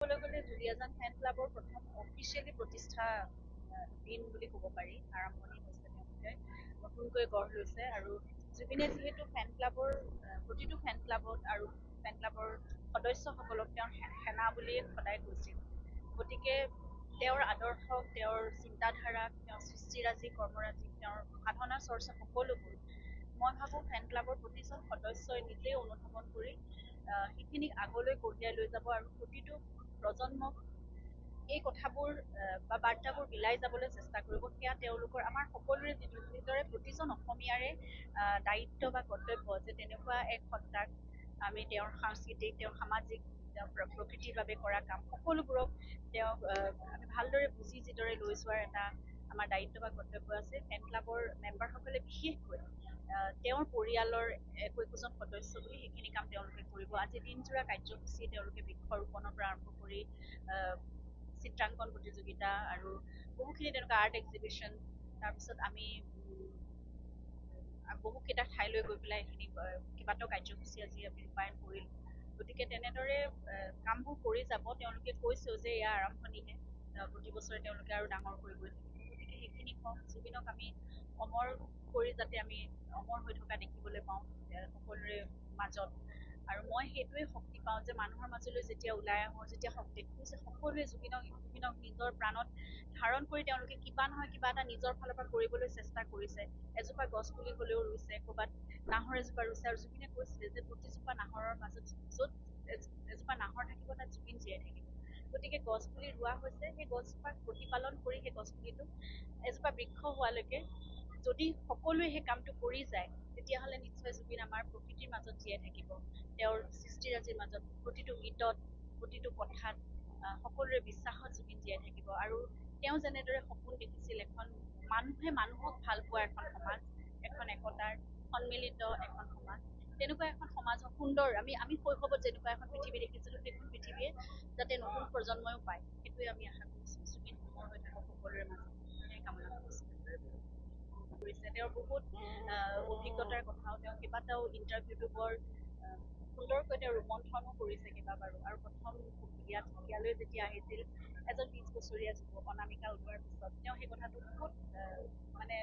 ক'বলৈ গ'লে দুলীয়াজান ফেন ক্লাবৰ প্ৰথম অফিচিয়েলি প্ৰতিষ্ঠা দিন বুলি ক'ব পাৰি। আৰম্ভণি হৈছে তেওঁলোকে নতুনকৈ গঢ় লৈছে আৰু জুবিনে যিহেতু ফেন ক্লাবৰ প্ৰতিটো ফেন ক্লাবত আৰু ফেন ক্লাবৰ সদস্যসকলক তেওঁৰ সেনা বুলিয়ে সদায় কৈছিল। গতিকে তেওঁৰ আদৰ্শ, তেওঁৰ চিন্তাধাৰা, তেওঁৰ সৃষ্টিৰাজি, কৰ্মৰাজি, তেওঁৰ সাধনা চৰ্চা সকলোবোৰ মই ভাবোঁ ফেন ক্লাবৰ প্ৰতিজন সদস্যই নিজেই অনুধাৱন কৰি সেইখিনিক আগলৈ কঢ়িয়াই লৈ যাব আৰু প্ৰতিটো প্ৰজন্মক এই কথাবোৰ বা বাৰ্তাবোৰ বিলাই যাবলৈ চেষ্টা কৰিব। সেয়া তেওঁলোকৰ আমাৰ সকলোৰে যিদৰে প্ৰতিজন অসমীয়াৰে দায়িত্ব বা কৰ্তব্য যে তেনেকুৱা এক সত্তাক আমি তেওঁৰ সাংস্কৃতিক, তেওঁৰ সামাজিক, তেওঁৰ প্ৰকৃতিৰ বাবে কৰা কাম সকলোবোৰক তেওঁক আমি ভালদৰে বুজি যিদৰে লৈ যোৱাৰ এটা আমাৰ দায়িত্ব বা কৰ্তব্য আছে। ফেন ক্লাবৰ মেম্বাৰসকলে বিশেষকৈ তেওঁৰ পৰিয়ালৰ একোজন সদস্য বুলি সেইখিনি কাম তেওঁলোকে কৰিব। আজি দিনজোৰা কাৰ্যসূচী তেওঁলোকে বৃক্ষৰোপণৰ পৰা আৰম্ভ কৰি চিত্ৰাংকন প্ৰতিযোগিতা আৰু বহুখিনি তেনেকুৱা আৰ্ট এক্সিবিশ্যন, তাৰপিছত আমি বহুকেইটা ঠাইলৈ গৈ পেলাই এইখিনি কেইবাটাও কাৰ্যসূচী আজি আমি ৰূপায়ণ কৰিলোঁ। গতিকে তেনেদৰে কামবোৰ কৰি যাব। তেওঁলোকে কৈছেও যে এয়া আৰম্ভণিহে, প্ৰতি বছৰে তেওঁলোকে আৰু ডাঙৰ কৰি গৈ থাকিব। গতিকে সেইখিনি কম জুবিনক আমি অমৰ কৰি যাতে আমি অমৰ হৈ থকা দেখিবলৈ পাওঁ সকলোৰে মাজত। আৰু মই সেইটোৱে শক্তি পাওঁ যে মানুহৰ মাজলৈ যেতিয়া ওলাই আহোঁ, যেতিয়া দেখোঁ যে সকলোৱে জুবিনক নিজৰ প্ৰাণত ধাৰণ কৰি তেওঁলোকে কিবা নহয় কিবা এটা নিজৰ ফালৰ পৰা কৰিবলৈ চেষ্টা কৰিছে। এজোপা গছ পুলি হ'লেও ৰুইছে, ক'ৰবাত নাহৰ এজোপা ৰুইছে। আৰু জুবিনে কৈছিলে যে প্ৰতিজোপা নাহৰৰ মাজত য'ত এজোপা নাহৰ থাকিব তাত জুবিন জীয়াই থাকিব। গতিকে গছ পুলি ৰোৱা হৈছে, সেই গছজোপাক প্ৰতিপালন কৰি সেই গছ পুলিটো এজোপা বৃক্ষ হোৱালৈকে যদি সকলোৱে সেই কামটো কৰি যায়, তেতিয়াহ'লে নিশ্চয় জুবিন আমাৰ প্ৰকৃতিৰ মাজত জীয়াই থাকিব। তেওঁৰ সৃষ্টিৰাজিৰ মাজত প্ৰতিটো গীতত, প্ৰতিটো কথাত, সকলোৰে বিশ্বাসত জুবিন জীয়াই থাকিব। আৰু তেওঁ যেনেদৰে সপোন দেখিছিল এখন মানুহে মানুহক ভাল পোৱা এখন সমাজ, এখন একতাৰ সন্মিলিত এখন সমাজ, তেনেকুৱা এখন সমাজৰ সুন্দৰ আমি শৈশৱত যেনেকুৱা এখন পৃথিৱী দেখিছিলোঁ, সেইখন পৃথিৱীয়ে যাতে নতুন প্ৰজন্মইও পায়, সেইটোৱে আমি আশা কৰিছোঁ। জুবিন অমৰ হৈ থাকক সকলোৰে মাজত, সেই কামনা কৰিছোঁ। কৰিছে তেওঁৰ বহুত অভিজ্ঞতাৰ কথাও, তেওঁ কেইবাটাও ইণ্টাৰভিউটো বৰ সুন্দৰকৈ তেওঁ ৰোমন্থনো কৰিছে কেইবাবাৰো। আৰু প্ৰথম ইয়ালৈ যেতিয়া আহিছিল এজন 20 বছৰীয়া যুৱক অনামিকা ওলোৱাৰ পিছত তেওঁ সেই কথাটো বহুত মানে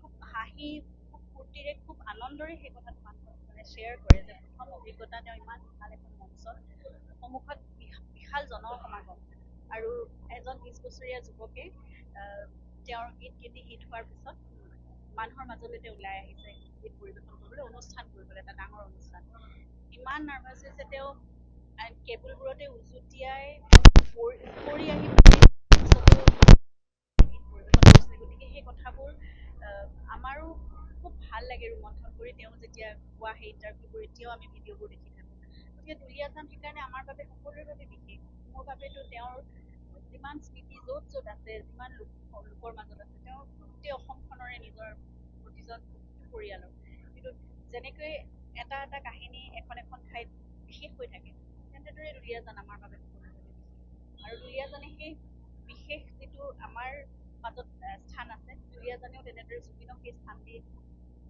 খুব হাঁহি, খুব ফূৰ্তিৰে, খুব আনন্দৰে সেই কথাটো মানুহক শ্বেয়াৰ কৰে যে প্ৰথম অভিজ্ঞতা তেওঁ ইমান বিশাল এখন মঞ্চত সন্মুখত বিশাল জনসমাগম আৰু এজন 20 বছৰীয়া যুৱকে তেওঁৰ গীত হিট হোৱাৰ পিছত মানুহৰ মাজলৈ তেওঁ ওলাই আহিছে গীত পৰিৱেশন কৰিবলৈ, অনুষ্ঠান কৰিবলৈ, এটা ডাঙৰ অনুষ্ঠান। ইমান নাৰ্ভাছ হৈছে তেওঁ কেবুলবোৰতে উজুতিয়াই পৰি আহি গীত পৰিৱেশন কৰিছিলে। গতিকে সেই কথাবোৰ আমাৰো খুব ভাল লাগে ৰোমন্থন কৰি। তেওঁ যেতিয়া কোৱা সেই ইণ্টাৰভিউবোৰ এতিয়াও আমি ভিডিঅ'বোৰ দেখি থাকোঁ। গতিকে দুলীয়াজান সেইকাৰণে আমাৰ বাবে সকলোৰে বাবে বিশেষ। মোৰ বাবেতো তেওঁৰ যিমান স্মৃতি য'ত য'ত আছে, যিমান লোকৰ মাজত আছে, তেওঁ গোটেই অসমখনৰে নিজৰ প্ৰতিজন পৰিয়ালৰ। কিন্তু যেনেকৈ এটা এটা কাহিনী এখন এখন ঠাইত বিশেষ হৈ থাকে, তেনেদৰে দুলীয়াজান আমাৰ বাবে সকলোৰে বাবে বিশেষ। আৰু দুলীয়াজানে সেই বিশেষ যিটো আমাৰ মাজত স্থান আছে, দুলীয়াজানেও তেনেদৰে জুবিনক সেই স্থান দি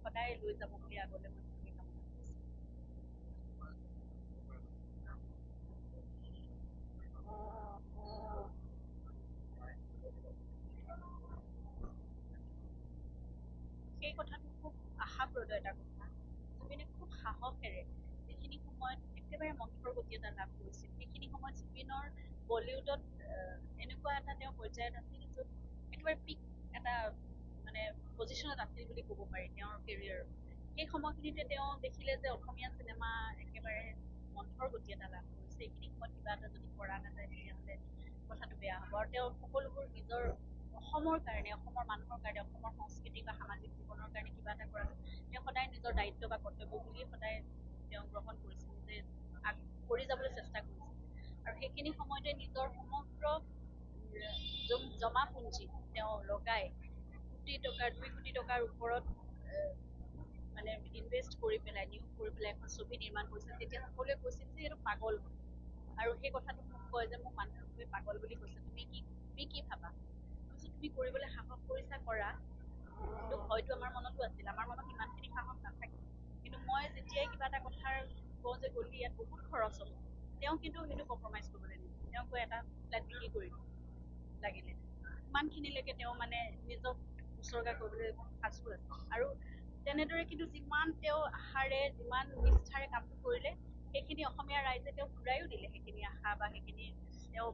সদায় লৈ যাব বুলি আগলৈ মই সেইটোৱে কামনা কৰিছোঁ। সেই কথাটো খুব আশাপ্ৰদ এটা কথা। জুবিনে খুব সাহসেৰে সেইখিনি সময়ত একেবাৰে মন্থৰগতি এটা লাভ কৰিছিল। সেইখিনি সময়ত জুবিনৰ বলিউডত এনেকুৱা এটা তেওঁ পৰ্যায়ত আছিল য'ত একেবাৰে পিক এটা মানে পজিশ্যনত আছিল বুলি ক'ব পাৰি তেওঁৰ কেৰিয়াৰৰ। সেই সময়খিনিতে তেওঁ দেখিলে যে অসমীয়া চিনেমা একেবাৰে মন্থৰ গতি এটা লাভ কৰিছে। এইখিনি সময়ত কিবা এটা যদি কৰা নাযায় তেতিয়াহ'লে কথাটো বেয়া হ'ব। আৰু তেওঁ সকলোবোৰ নিজৰ অসমৰ কাৰণে, অসমৰ মানুহৰ কাৰণে, অসমৰ সংস্কৃতি বা সামাজিক জীৱনৰ কাৰণে কিবা এটা কৰাটো তেওঁ সদায় নিজৰ দায়িত্ব বা কৰ্তব্য বুলিয়ে সদায় তেওঁ গ্ৰহণ কৰিছিল, যে কৰি যাবলৈ চেষ্টা কৰিছিল। আৰু সেইখিনি সময়তে নিজৰ সমগ্ৰ জমা পুঞ্জি তেওঁ লগাই কোটি টকাৰ, 2 কোটি টকাৰ ওপৰত মানে ইনভেষ্ট কৰি পেলাই, নিয়োগ কৰি পেলাই এখন ছবি নিৰ্মাণ কৰিছিল। তেতিয়া সকলোৱে কৈছিল যে এইটো পাগল। আৰু সেই কথাটো মোক কয় যে মোক মানুহে পাগল বুলি কৈছে, তুমি কি ভাবা? তুমি কৰিবলৈ সাহস কৰিছা, কৰা। কিন্তু হয়তো আমাৰ মনতো আছিল, আমাৰ মনত ইমানখিনি সাহস নাথাকে। কিন্তু মই যেতিয়াই কিবা এটা কথাৰ কওঁ যে গ'লি ইয়াত বহুত খৰচ হ'ব, তেওঁ কিন্তু সেইটো কম্প্ৰমাইজ কৰিবলৈ নিদিয়ে। তেওঁক গৈ এটা ফ্লেট বিক্ৰী কৰি দিওঁ লাগিলে ইমানখিনিলৈকে তেওঁ মানে নিজক উচৰ্গা কৰিবলৈ সাজু আছে আৰু তেনেদৰে কিন্তু যিমান তেওঁ আশাৰে যিমান নিষ্ঠাৰে কামটো কৰিলে সেইখিনি অসমীয়া ৰাইজে তেওঁক ঘূৰাইও দিলে সেইখিনি আশা বা সেইখিনি তেওঁ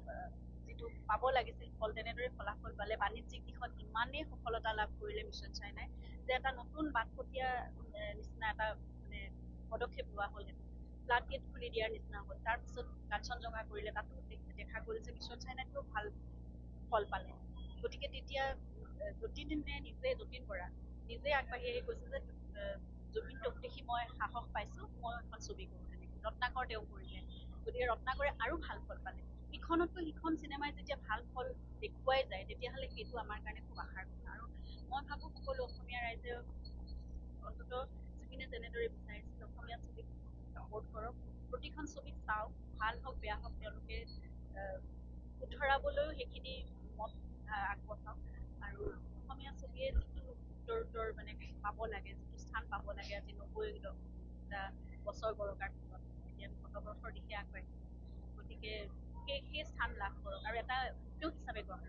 যিটো পাব লাগিছিল ফল তেনেদৰে ফলাফল পালে বাণিজ্যিক দিশত ইমানেই সফলতা লাভ কৰিলে মিছন চাইনাই যে এটা নতুন বাটপটীয়া নিচিনা এটা মানে পদক্ষেপ লোৱা হ'ল সেইটো ফ্লাড গেট খুলি দিয়াৰ নিচিনা হ'ল তাৰপিছত কাঞ্চনজংঘা কৰিলে তাতো দেখা গ'ল যে মিছন চাইনাতকৈও ভাল ফল পালে গতিকে তেতিয়া যতীনে যতীন বৰা নিজে আগবাঢ়ি আহি কৈছে যে জুবিনটোক দেখি মই সাহস পাইছো মই এখন ছবি কৰোঁ তেনেকে ৰত্নাকৰ তেওঁ কৰিলে গতিকে ৰত্নাকৰে আৰু ভাল ফল পালে ইখনতকৈ সিখন চিনেমাই যেতিয়া ভাল ফল দেখুৱাই যায় তেতিয়াহ'লে সেইটো আমাৰ কাৰণে খুব আশাৰ কথা আৰু মই ভাবোঁ সকলো অসমীয়া ৰাইজে অন্তত জুবিনে যেনেদৰে বিচাৰিছিল অসমীয়া ছবিক ছাপোৰ্ট কৰক প্ৰতিখন ছবিক চাওক ভাল হওক বেয়া হওক তেওঁলোকে শুধৰাবলৈও সেইখিনি মত আগবঢ়াওক আৰু অসমীয়া ছবিয়ে যিটো উত্তৰ মানে পাব লাগে যিটো স্থান পাব লাগে আজি 90টা বছৰ গৰকাৰ পিছত এতিয়া আমি শতবৰ্ষৰ দিশে আগবাঢ়িছোঁ গতিকে সেই স্থান লাভ কৰক আৰু এটা উদ্যোগ হিচাপে গ্ৰহণ